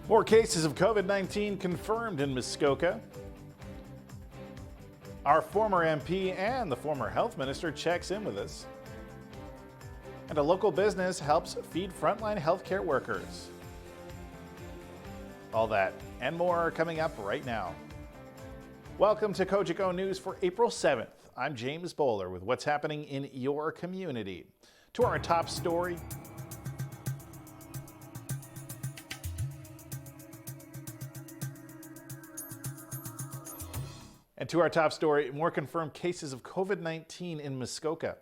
More cases of COVID-19 confirmed in Muskoka. Our former MP and the former health minister checks in with us. And a local business helps feed frontline healthcare workers. All that and more are coming up right now. Welcome to Cogeco News for April 7th. I'm James Bowler with what's happening in your community. To our top story. And to our top story, more confirmed cases of COVID-19 in Muskoka.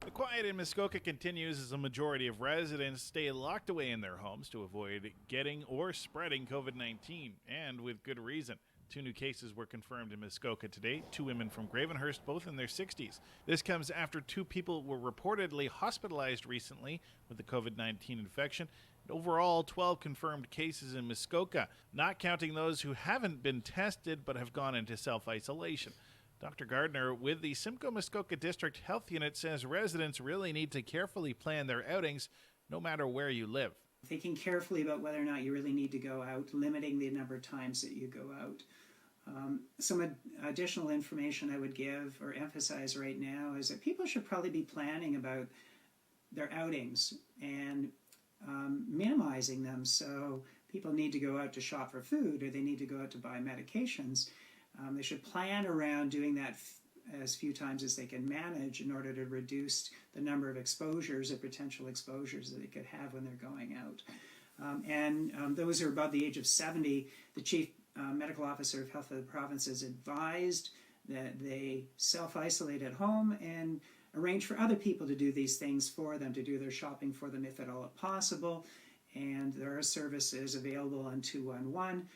The quiet in Muskoka continues as a majority of residents stay locked away in their homes to avoid getting or spreading COVID-19, and with good reason. 2 new cases were confirmed in Muskoka today, 2 women from Gravenhurst, both in their 60s. This comes after 2 people were reportedly hospitalized recently with the COVID-19 infection. And overall, 12 confirmed cases in Muskoka, not counting those who haven't been tested but have gone into self-isolation. Dr. Gardner with the Simcoe Muskoka District Health Unit says residents really need to carefully plan their outings no matter where you live. Thinking carefully about whether or not you really need to go out, limiting the number of times that you go out. Some additional information I would give or emphasize right now is that people should probably be planning about their outings and minimizing them. So people need to go out to shop for food or they need to go out to buy medications. They should plan around doing that as few times as they can manage in order to reduce the number of exposures or potential exposures that they could have when they're going out. Those who are above the age of 70, the Chief Medical Officer of Health of the Province has advised that they self-isolate at home and arrange for other people to do these things for them, to do their shopping for them if at all possible. And there are services available on 211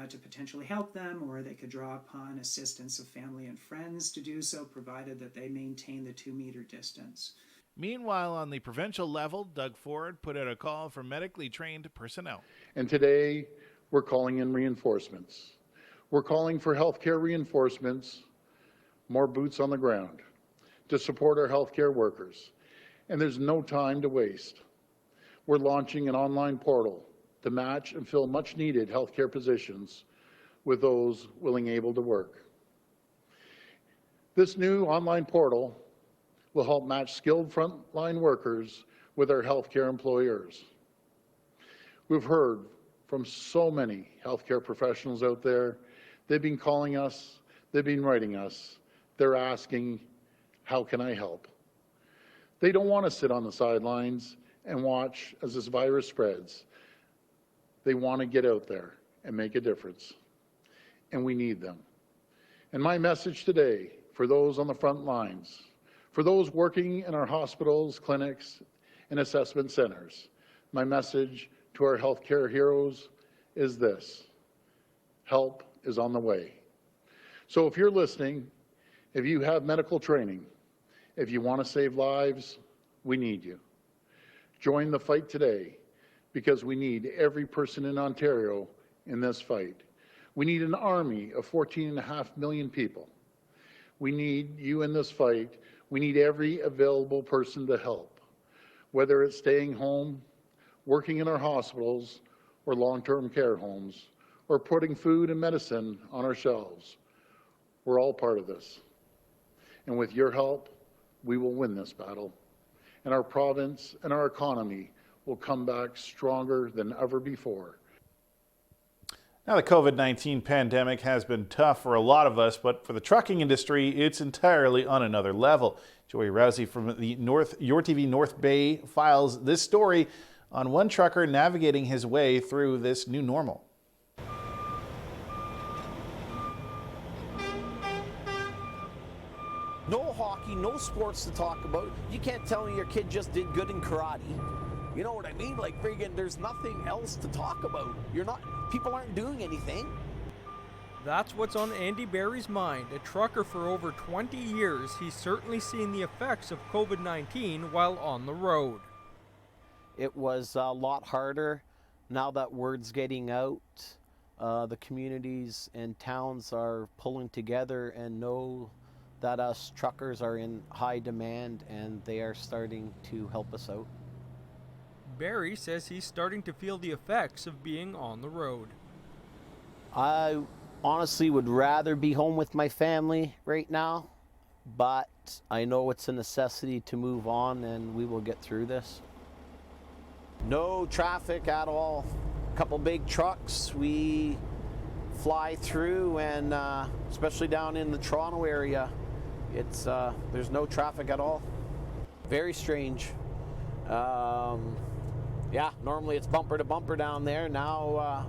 to potentially help them, or they could draw upon assistance of family and friends to do so, provided that they maintain the 2-meter distance. Meanwhile, on the provincial level, Doug Ford put out a call for medically trained personnel. And today, we're calling in reinforcements. We're calling for healthcare reinforcements, more boots on the ground, to support our healthcare workers. And there's no time to waste. We're launching an online portal to match and fill much needed healthcare positions with those willing able to work. This new online portal will help match skilled frontline workers with our healthcare employers. We've heard from so many healthcare professionals out there. They've been calling us, they've been writing us, they're asking, how can I help? They don't want to sit on the sidelines and watch as this virus spreads. They want to get out there and make a difference, and we need them. And my message today for those on the front lines, for those working in our hospitals, clinics, and assessment centers, my message to our healthcare heroes is this: help is on the way. So if you're listening, if you have medical training, if you want to save lives, we need you. Join the fight today, because we need every person in Ontario in this fight. We need an army of 14.5 million people. We need you in this fight. We need every available person to help, whether it's staying home, working in our hospitals or long-term care homes, or putting food and medicine on our shelves. We're all part of this. And with your help, we will win this battle. And our province and our economy will come back stronger than ever before. Now, the COVID-19 pandemic has been tough for a lot of us, but for the trucking industry, it's entirely on another level. Joey Rousey from the YourTV North Bay files this story on one trucker navigating his way through this new normal. No hockey, no sports to talk about. You can't tell me your kid just did good in karate. You know what I mean? Like, friggin', there's nothing else to talk about. People aren't doing anything. That's what's on Andy Barry's mind. A trucker for over 20 years, he's certainly seen the effects of COVID-19 while on the road. It was a lot harder now that word's getting out. The communities and towns are pulling together and know that us truckers are in high demand and they are starting to help us out. Barry says he's starting to feel the effects of being on the road. I honestly would rather be home with my family right now, but I know it's a necessity to move on and we will get through this. No traffic at all. A couple big trucks we fly through, and especially down in the Toronto area, it's there's no traffic at all. Very strange. Yeah, normally it's bumper to bumper down there. Now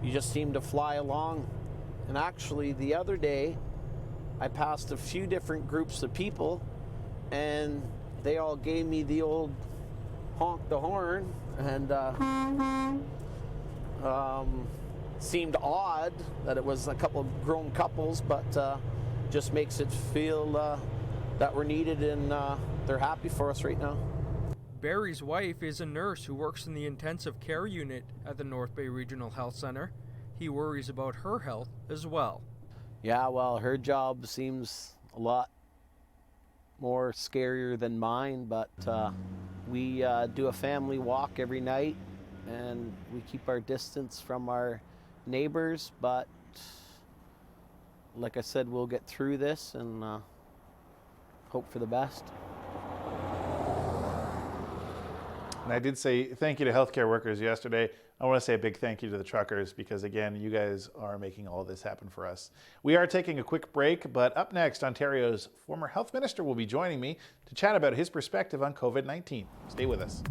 you just seem to fly along. And actually the other day I passed a few different groups of people and they all gave me the old honk the horn, and seemed odd that it was a couple of grown couples, but just makes it feel that we're needed, and they're happy for us right now. Barry's wife is a nurse who works in the intensive care unit at the North Bay Regional Health Center. He worries about her health as well. Yeah, well, her job seems a lot more scarier than mine, but we do a family walk every night, and we keep our distance from our neighbors, but like I said, we'll get through this and hope for the best. And I did say thank you to healthcare workers yesterday. I want to say a big thank you to the truckers because, again, you guys are making all of this happen for us. We are taking a quick break, but up next, Ontario's former health minister will be joining me to chat about his perspective on COVID-19. Stay with us.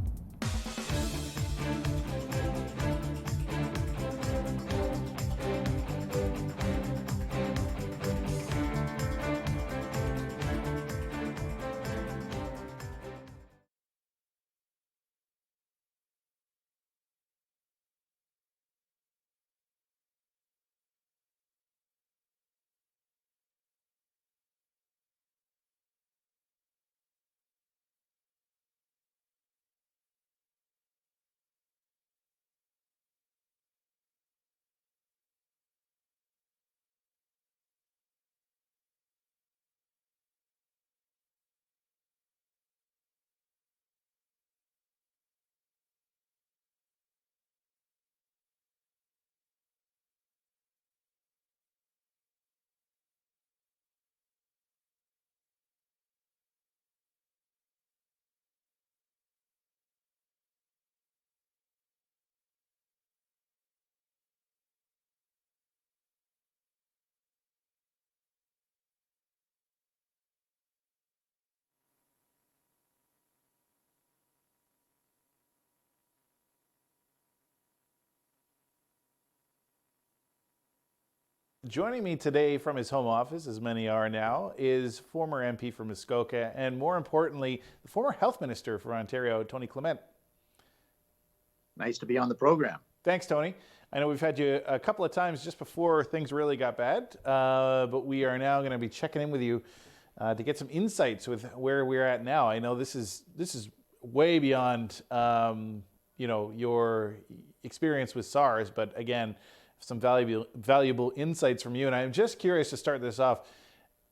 Joining me today from his home office, as many are now, is former MP for Muskoka and, more importantly, the former health minister for Ontario, Tony Clement. Nice to be on the program. Thanks, Tony. I know we've had you a couple of times just before things really got bad, but we are now going to be checking in with you to get some insights with where we're at now. I know this is way beyond your experience with SARS, but again, some valuable insights from you. And I'm just curious to start this off.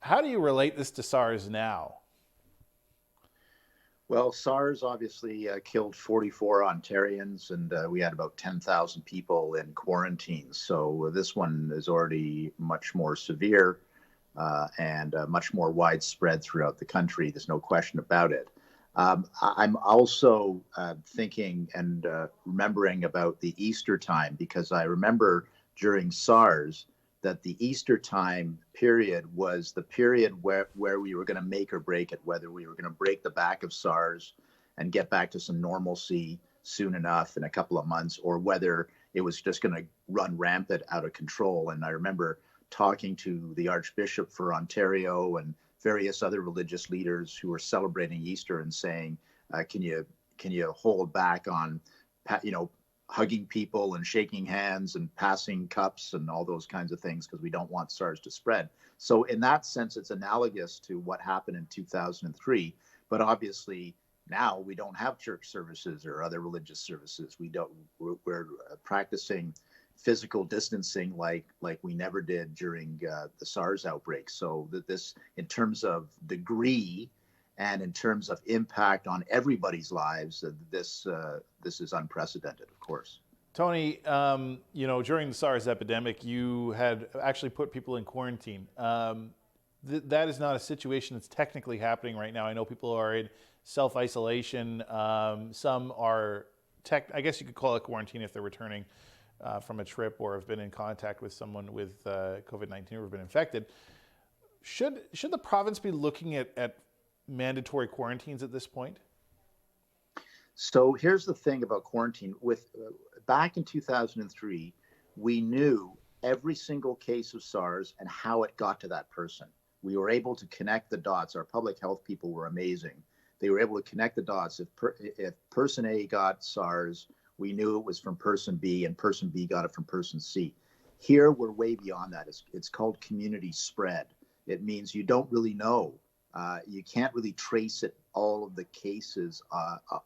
How do you relate this to SARS now? Well, SARS obviously killed 44 Ontarians, and we had about 10,000 people in quarantine. So this one is already much more severe and much more widespread throughout the country. There's no question about it. I'm also thinking and remembering about the Easter time, because I remember during SARS that the Easter time period was the period where we were going to make or break it, whether we were going to break the back of SARS and get back to some normalcy soon enough in a couple of months, or whether it was just going to run rampant out of control. And I remember talking to the Archbishop for Ontario and various other religious leaders who were celebrating Easter and saying, can you hold back on, hugging people and shaking hands and passing cups and all those kinds of things, because we don't want SARS to spread. So in that sense, it's analogous to what happened in 2003. But obviously now we don't have church services or other religious services. We're practicing physical distancing like we never did during the SARS outbreak. So that this, in terms of degree And in terms of impact on everybody's lives, this is unprecedented, of course. Tony, during the SARS epidemic, you had actually put people in quarantine. That is not a situation that's technically happening right now. I know people are in self-isolation. Some are I guess you could call it quarantine if they're returning from a trip or have been in contact with someone with COVID-19 or have been infected. Should the province be looking at mandatory quarantines at this point? So here's the thing about quarantine. Back in 2003, we knew every single case of SARS and how it got to that person. We were able to connect the dots. Our public health people were amazing. They were able to connect the dots. If person A got SARS, we knew it was from person B, and person B got it from person C. Here, we're way beyond that. It's called community spread. It means you don't really know. You can't really trace it, all of the cases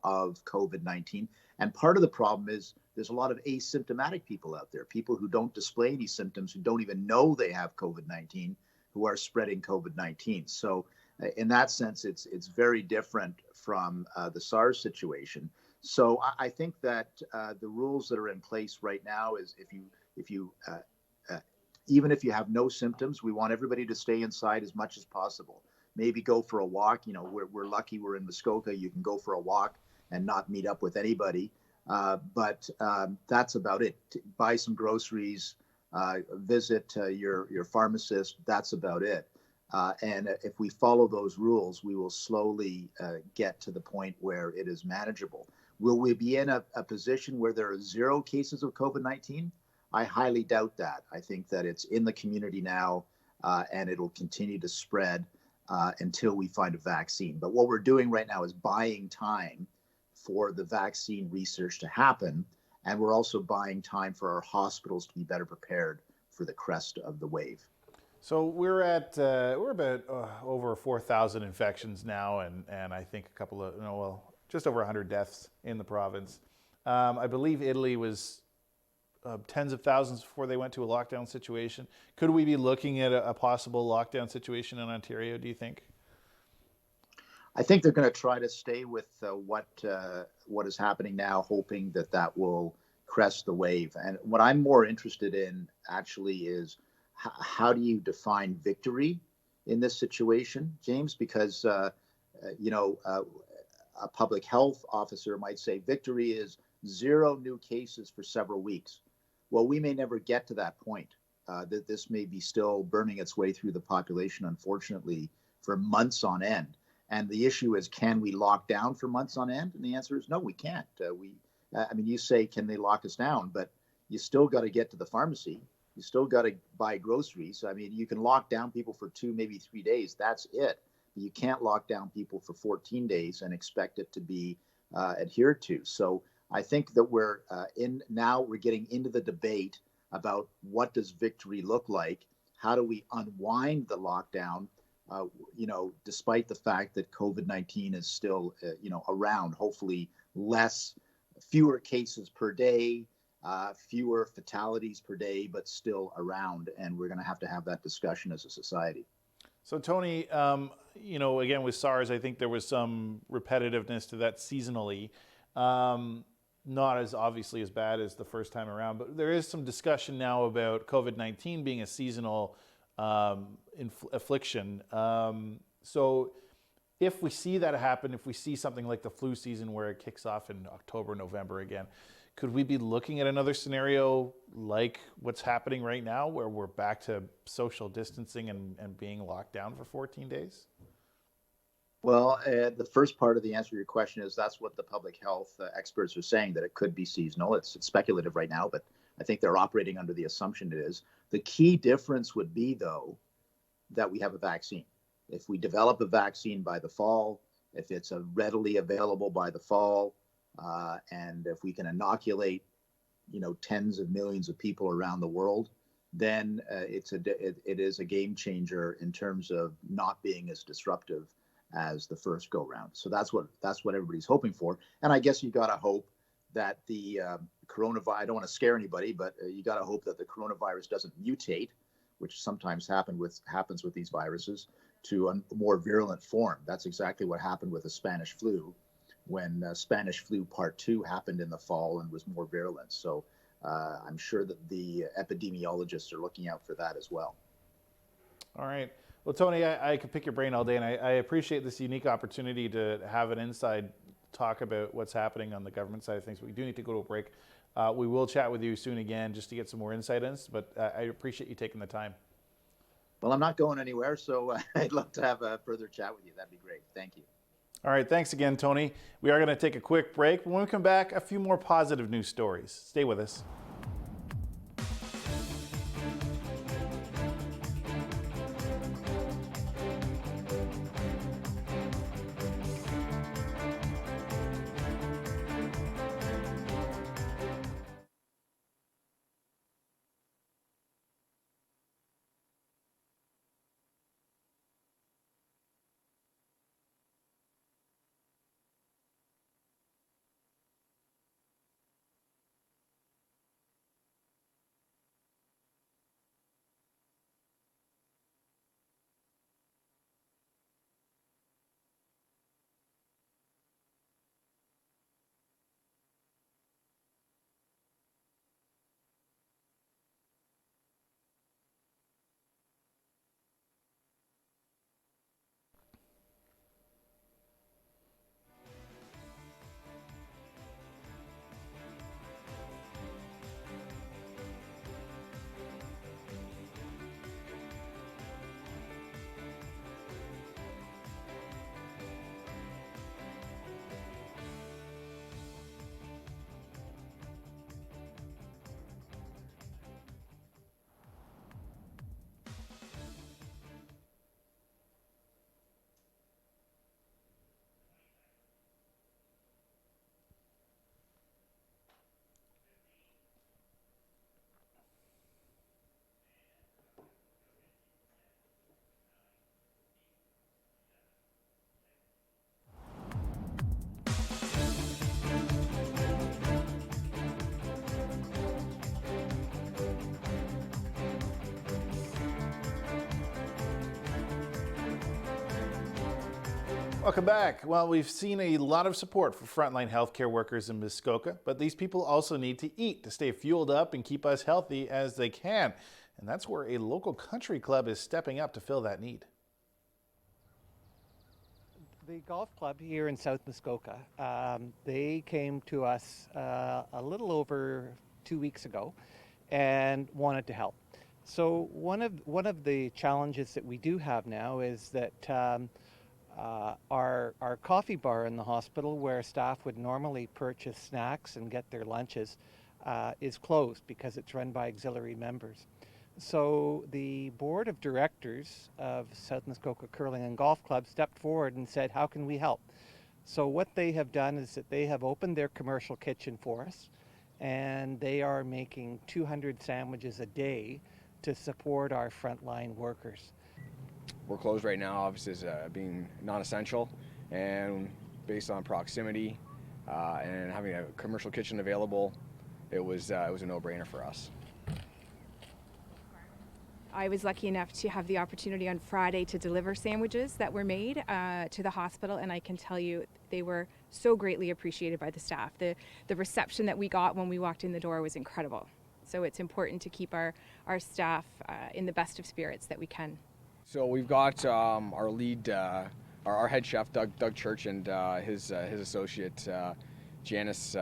of COVID-19. And part of the problem is there's a lot of asymptomatic people out there, people who don't display any symptoms, who don't even know they have COVID-19, who are spreading COVID-19. So in that sense, it's very different from the SARS situation. So I think that the rules that are in place right now is even if you have no symptoms, we want everybody to stay inside as much as possible. Maybe go for a walk. We're lucky we're in Muskoka. You can go for a walk and not meet up with anybody. But that's about it. Buy some groceries, visit your pharmacist. That's about it. And if we follow those rules, we will slowly get to the point where it is manageable. Will we be in a position where there are 0 cases of COVID-19? I highly doubt that. I think that it's in the community now, and it'll continue to spread until we find a vaccine. But what we're doing right now is buying time for the vaccine research to happen. And we're also buying time for our hospitals to be better prepared for the crest of the wave. So we're about over 4,000 infections now, and I think just over 100 deaths in the province. I believe Italy was tens of thousands before they went to a lockdown situation. Could we be looking at a possible lockdown situation in Ontario, do you think? I think they're going to try to stay with what is happening now, hoping that will crest the wave. And what I'm more interested in actually is how do you define victory in this situation, James? Because, a public health officer might say victory is 0 new cases for several weeks. Well, we may never get to that point. That this may be still burning its way through the population, unfortunately, for months on end. And the issue is, can we lock down for months on end? And the answer is no, we can't. You say, can they lock us down? But you still got to get to the pharmacy. You still got to buy groceries. You can lock down people for 2, maybe 3 days. That's it. But you can't lock down people for 14 days and expect it to be adhered to. So I think that we're getting into the debate about what does victory look like? How do we unwind the lockdown? Despite the fact that COVID-19 is still, around, hopefully fewer cases per day, fewer fatalities per day, but still around. And we're going to have that discussion as a society. So Tony, again, with SARS, I think there was some repetitiveness to that seasonally. Not as obviously as bad as the first time around, but there is some discussion now about COVID-19 being a seasonal affliction. So if we see that happen, if we see something like the flu season where it kicks off in October, November again, could we be looking at another scenario like what's happening right now where we're back to social distancing and being locked down for 14 days? Well, the first part of the answer to your question is that's what the public health experts are saying, that it could be seasonal. It's speculative right now, but I think they're operating under the assumption it is. The key difference would be, though, that we have a vaccine. If we develop a vaccine by the fall, if it's readily available by the fall, and if we can inoculate, tens of millions of people around the world, then it is a game changer in terms of not being as disruptive as the first go round. So that's what everybody's hoping for. And I guess you got to hope that the coronavirus, I don't want to scare anybody, but you got to hope that the coronavirus doesn't mutate, which sometimes happens with these viruses, to a more virulent form. That's exactly what happened with the Spanish flu when Spanish flu part 2 happened in the fall and was more virulent. So I'm sure that the epidemiologists are looking out for that as well. All right. Well, Tony, I could pick your brain all day, and I appreciate this unique opportunity to have an inside talk about what's happening on the government side of things. But we do need to go to a break. We will chat with you soon again just to get some more insight in this, but I appreciate you taking the time. Well, I'm not going anywhere, so I'd love to have a further chat with you. That'd be great. Thank you. All right. Thanks again, Tony. We are going to take a quick break. When we come back, a few more positive news stories. Stay with us. Welcome back. Well, we've seen a lot of support for frontline healthcare workers in Muskoka, but these people also need to eat to stay fueled up and keep us healthy as they can. And that's where a local country club is stepping up to fill that need. The golf club here in South Muskoka, they came to us a little over 2 weeks ago and wanted to help. So one of the challenges that we do have now is that our coffee bar in the hospital, where staff would normally purchase snacks and get their lunches, is closed because it's run by auxiliary members. So the board of directors of South Muskoka Curling and Golf Club stepped forward and said, how can we help? So what they have done is that they have opened their commercial kitchen for us, and they are making 200 sandwiches a day to support our frontline workers. We're closed right now, obviously, as being non-essential, and based on proximity and having a commercial kitchen available, it was a no-brainer for us. I was lucky enough to have the opportunity on Friday to deliver sandwiches that were made to the hospital, and I can tell you they were so greatly appreciated by the staff. The reception that we got when we walked in the door was incredible. So it's important to keep our staff in the best of spirits that we can. So we've got our lead, our head chef, Doug Church, and his associate, Janice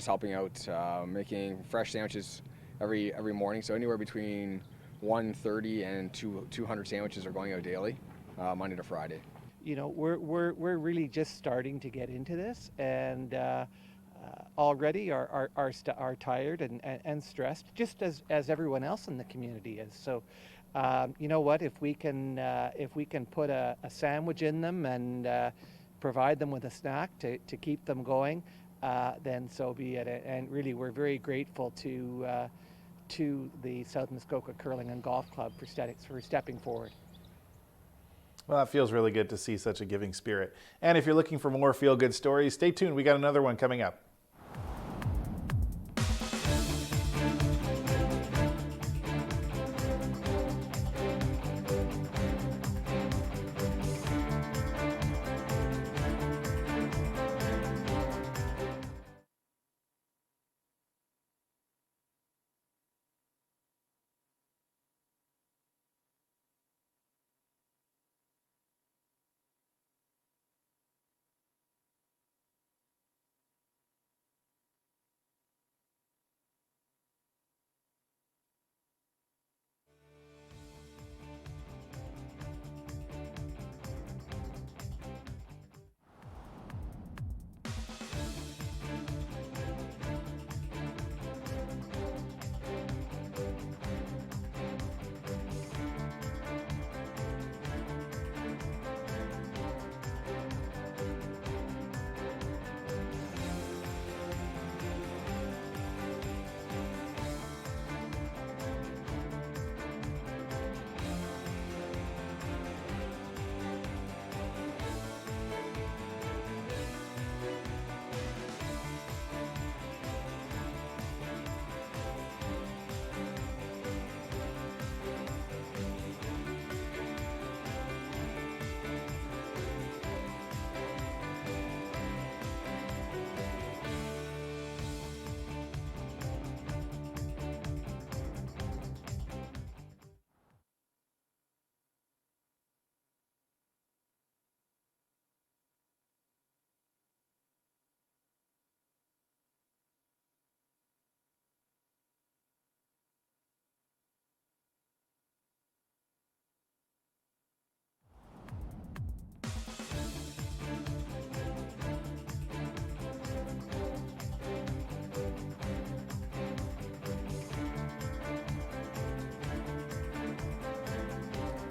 helping out, making fresh sandwiches every morning. So anywhere between 130 and 200 sandwiches are going out daily, Monday to Friday. You know, we're really just starting to get into this, and already are tired and stressed, just as everyone else in the community is. So. You know what? If we can put a sandwich in them and provide them with a snack to keep them going, then so be it. And really, we're very grateful to the South Muskoka Curling and Golf Club for stepping forward. Well, that feels really good to see such a giving spirit. And if you're looking for more feel-good stories, stay tuned. We got another one coming up.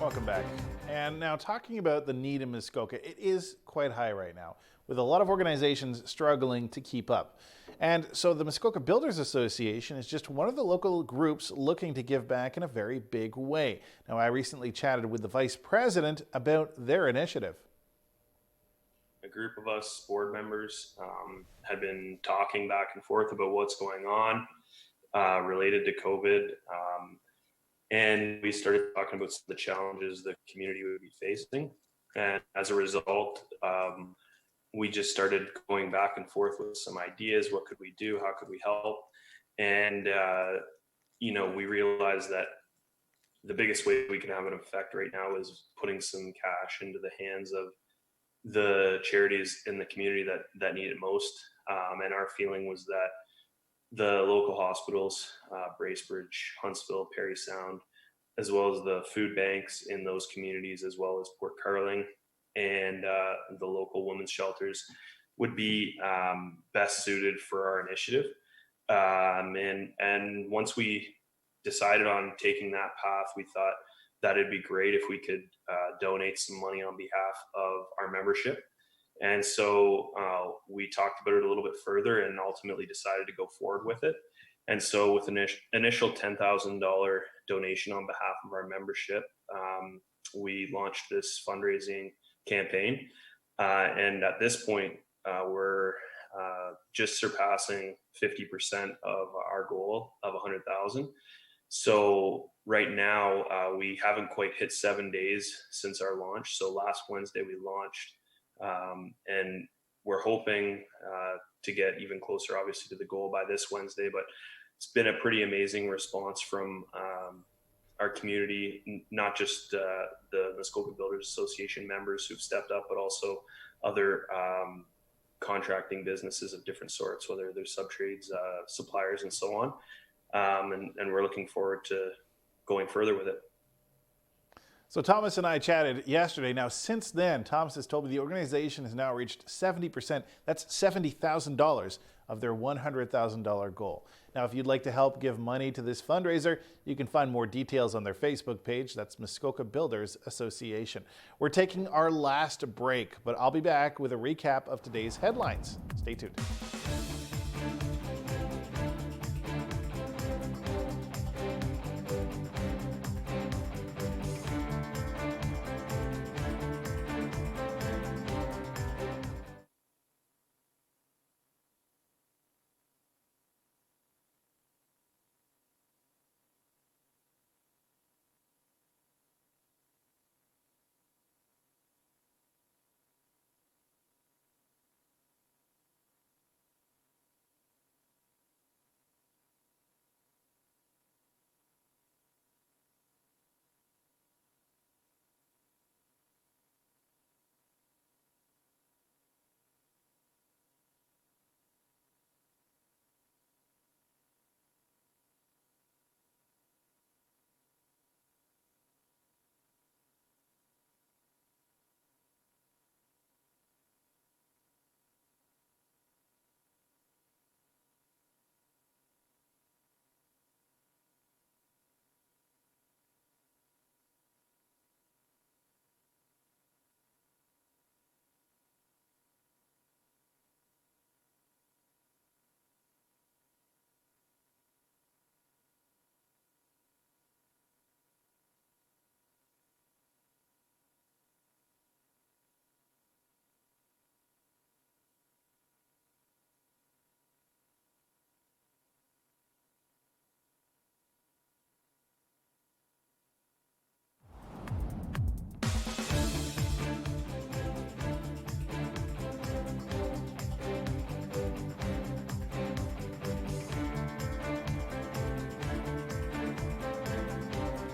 Welcome back. And now talking about the need in Muskoka, it is quite high right now, with a lot of organizations struggling to keep up. And so the Muskoka Builders Association is just one of the local groups looking to give back in a very big way. Now, I recently chatted with the vice president about their initiative. A group of us board members had been talking back and forth about what's going on related to COVID. And we started talking about the challenges the community would be facing. And as a result, we just started going back and forth with some ideas. What could we do? How could we help? And, we realized that the biggest way we can have an effect right now is putting some cash into the hands of the charities in the community that need it most. And our feeling was that the local hospitals, Bracebridge, Huntsville, Parry Sound, as well as the food banks in those communities, as well as Port Carling and the local women's shelters would be best suited for our initiative. And once we decided on taking that path, we thought that it'd be great if we could donate some money on behalf of our membership. And so we talked about it a little bit further and ultimately decided to go forward with it. And so with an initial $10,000 donation on behalf of our membership, we launched this fundraising campaign. And at this point, we're just surpassing 50% of our goal of 100,000. So right now, we haven't quite hit 7 days since our launch. So last Wednesday we launched, and we're hoping to get even closer, obviously, to the goal by this Wednesday. But it's been a pretty amazing response from our community, not just the Muskoka Builders Association members who've stepped up, but also other contracting businesses of different sorts, whether they're subtrades, suppliers, and so on. And we're looking forward to going further with it. So Thomas and I chatted yesterday. Now, since then, Thomas has told me the organization has now reached 70%. That's $70,000 of their $100,000 goal. Now, if you'd like to help give money to this fundraiser, you can find more details on their Facebook page. That's Muskoka Builders Association. We're taking our last break, but I'll be back with a recap of today's headlines. Stay tuned.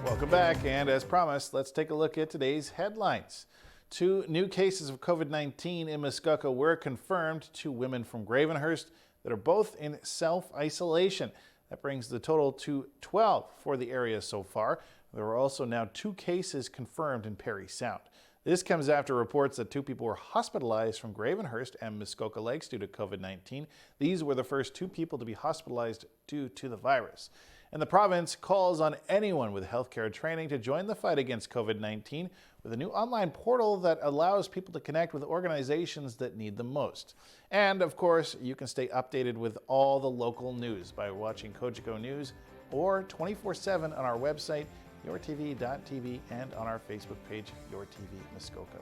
Welcome back, and as promised, let's take a look at today's headlines. 2 new cases of COVID-19 in Muskoka were confirmed. 2 women from Gravenhurst that are both in self-isolation. That brings the total to 12 for the area so far. There are also now 2 cases confirmed in Parry Sound. This comes after reports that 2 people were hospitalized from Gravenhurst and Muskoka Lakes due to COVID-19. These were the first 2 people to be hospitalized due to the virus. And the province calls on anyone with healthcare training to join the fight against COVID-19 with a new online portal that allows people to connect with organizations that need them most. And of course, you can stay updated with all the local news by watching Cogeco News or 24/7 on our website, yourtv.tv, and on our Facebook page, YourTV Muskoka.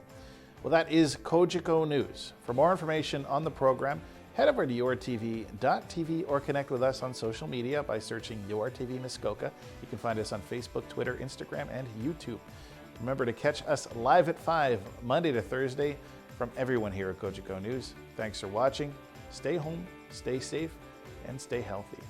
Well, that is Cogeco News. For more information on the program, head over to yourtv.tv or connect with us on social media by searching YourTV Muskoka. You can find us on Facebook, Twitter, Instagram, and YouTube. Remember to catch us live at 5, Monday to Thursday. From everyone here at Cogeco News, thanks for watching. Stay home, stay safe, and stay healthy.